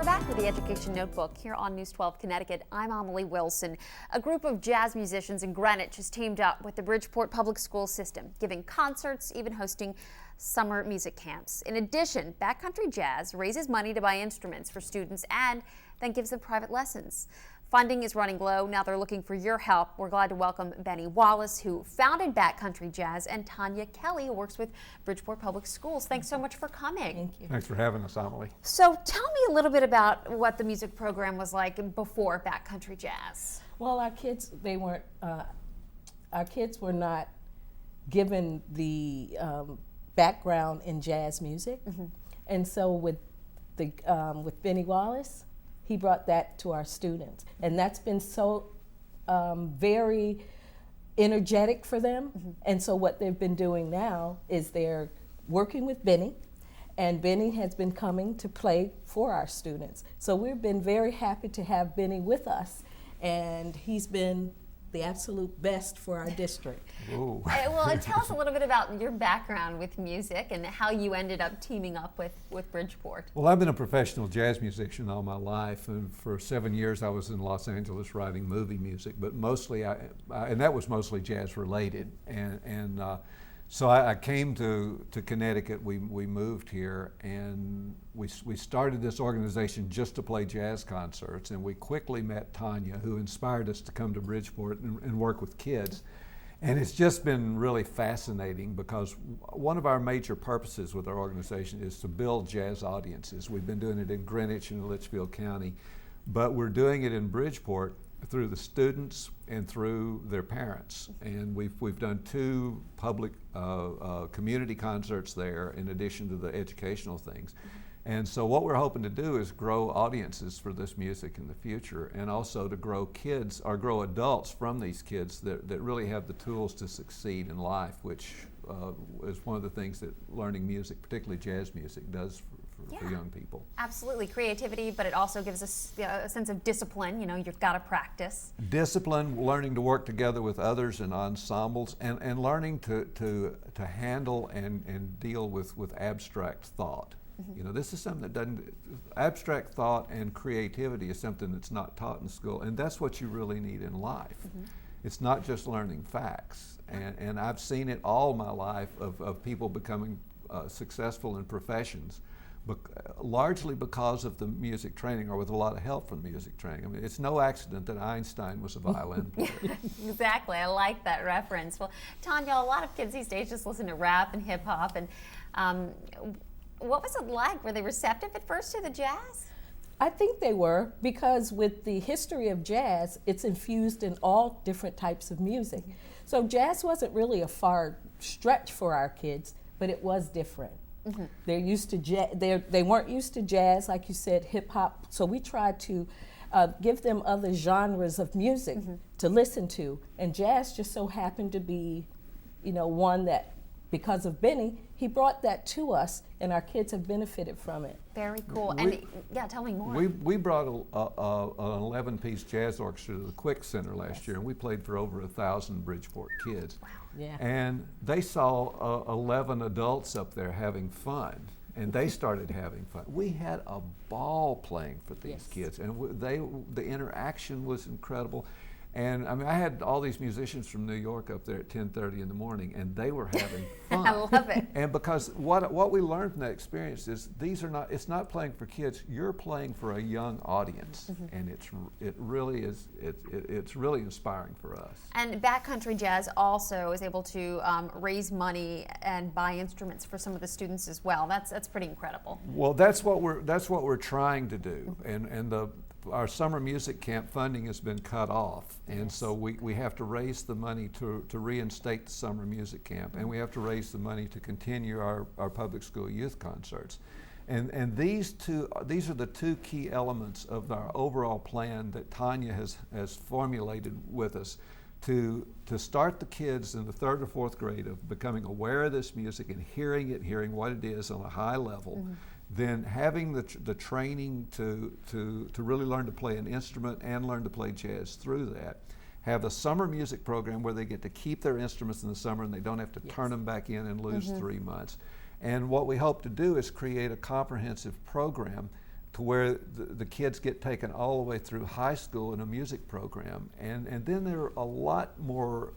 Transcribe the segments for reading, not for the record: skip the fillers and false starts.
We're back with the Education Notebook here on News 12 Connecticut. I'm Amelie Wilson. A group of jazz musicians in Greenwich has teamed up with the Bridgeport public school system, giving concerts, even hosting summer music camps. In addition, Backcountry Jazz raises money to buy instruments for students and then gives them private lessons. Funding is running low. Now they're looking for your help. We're glad to welcome Bennie Wallace, who founded Backcountry Jazz, and Tania Kelly, who works with Bridgeport Public Schools. Thanks so much for coming. Thank you. Thanks for having us, Amelie. So tell me a little bit about what the music program was like before Backcountry Jazz. Well, our kids were not given the background in jazz music, and so with Bennie Wallace, he brought that to our students, and that's been so very energetic for them. And so what they've been doing now is they're working with Bennie, and Bennie has been coming to play for our students. So we've been very happy to have Bennie with us, and he's been the absolute best for our district. Ooh. Well, tell us a little bit about your background with music and how you ended up teaming up with Bridgeport. Well, I've been a professional jazz musician all my life, and for 7 years I was in Los Angeles writing movie music, but mostly, and that was mostly jazz related. So I came to Connecticut. We moved here, and we started this organization just to play jazz concerts, and we quickly met Tania, who inspired us to come to Bridgeport and work with kids. And it's just been really fascinating because one of our major purposes with our organization is to build jazz audiences. We've been doing it in Greenwich and Litchfield County, but we're doing it in Bridgeport through the students and through their parents. And we've done 2 public community concerts there in addition to the educational things. And so what we're hoping to do is grow audiences for this music in the future, and also to grow kids or grow adults from these kids that really have the tools to succeed in life, which is one of the things that learning music, particularly jazz music, does for young people. Absolutely, creativity, but it also gives us a sense of discipline. You know, you've got to practice. Discipline, learning to work together with others in ensembles, and learning to handle and deal with abstract thought. You know, this is something that doesn't, abstract thought and creativity is something that's not taught in school, and that's what you really need in life. It's not just learning facts, and I've seen it all my life of people becoming successful in professions, but largely because of the music training, or with a lot of help from music training. I mean, it's no accident that Einstein was a violin player. Exactly, I like that reference. Well, Tania, a lot of kids these days just listen to rap and hip hop, and what was it like? Were they receptive at first to the jazz? I think they were, because with the history of jazz, it's infused in all different types of music. So jazz wasn't really a far stretch for our kids, but it was different. They're used to they weren't used to jazz, like you said, hip hop. So we tried to give them other genres of music to listen to, and jazz just so happened to be, you know, one that, because of Bennie, he brought that to us, and our kids have benefited from it. Very cool. And yeah, tell me more. We brought an 11-piece jazz orchestra to the Quick Center last year, and we played for over 1,000 Bridgeport kids. Wow. Yeah. And they saw 11 adults up there having fun, and they started having fun. We had a ball playing for these kids, and the interaction was incredible. And I mean, I had all these musicians from New York up there at 10:30 in the morning, and they were having fun. I love it. And because what we learned from that experience is it's not playing for kids. You're playing for a young audience, and it's really inspiring for us. And Backcountry Jazz also is able to raise money and buy instruments for some of the students as well. That's pretty incredible. Well, that's what we're trying to do, and our summer music camp funding has been cut off, and so we have to raise the money to reinstate the summer music camp, and we have to raise the money to continue our public school youth concerts. And these are the 2 key elements of our overall plan that Tania has formulated with us to start the kids in the 3rd or 4th grade of becoming aware of this music and hearing what it is on a high level. Then having the training to really learn to play an instrument and learn to play jazz through that. Have a summer music program where they get to keep their instruments in the summer and they don't have to turn them back in and lose 3 months. And what we hope to do is create a comprehensive program to where the kids get taken all the way through high school in a music program, and then they're a lot more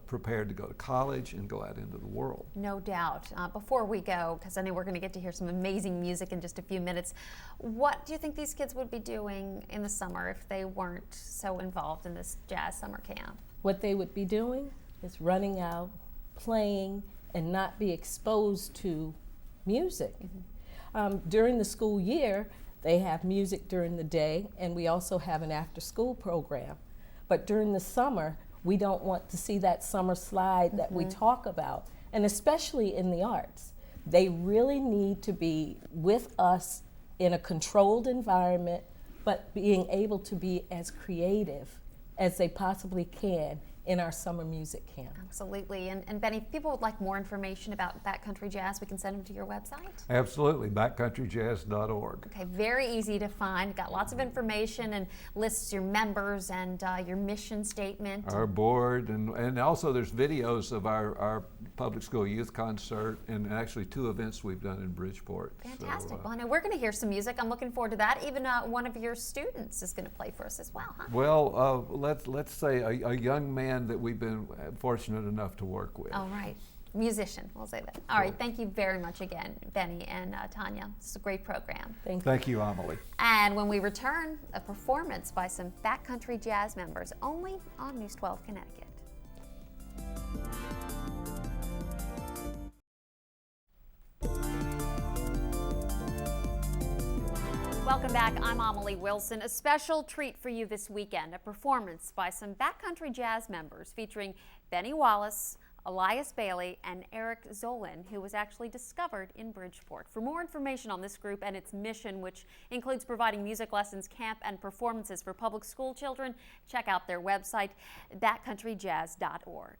prepared to go to college and go out into the world. No doubt. Before we go, because I know we're going to get to hear some amazing music in just a few minutes, what do you think these kids would be doing in the summer if they weren't so involved in this jazz summer camp? What they would be doing is running out, playing, and not be exposed to music. During the school year, they have music during the day, and we also have an after-school program. But during the summer, we don't want to see that summer slide that we talk about, and especially in the arts. They really need to be with us in a controlled environment, but being able to be as creative as they possibly can in our summer music camp. Absolutely. And Bennie, if people would like more information about Backcountry Jazz, we can send them to your website? Absolutely, backcountryjazz.org. Okay, very easy to find. Got lots of information and lists your members and your mission statement. Our board, and also there's videos of our public school youth concert and actually 2 events we've done in Bridgeport. Fantastic. So, Well, I know we're going to hear some music. I'm looking forward to that. Even one of your students is going to play for us as well, huh? well, let's say a young man that we've been fortunate enough to work with. All right. Musician, we'll say that. All right, thank you very much again, Bennie and Tania. This is a great program. Thank you, Amelie. And when we return, a performance by some Backcountry Jazz members, only on News 12 Connecticut. Welcome back. I'm Amelie Wilson. A special treat for you this weekend, a performance by some Backcountry Jazz members featuring Bennie Wallace, Elias Bailey, and Zolan, who was actually discovered in Bridgeport. For more information on this group and its mission, which includes providing music lessons, camp, and performances for public school children, check out their website, backcountryjazz.org.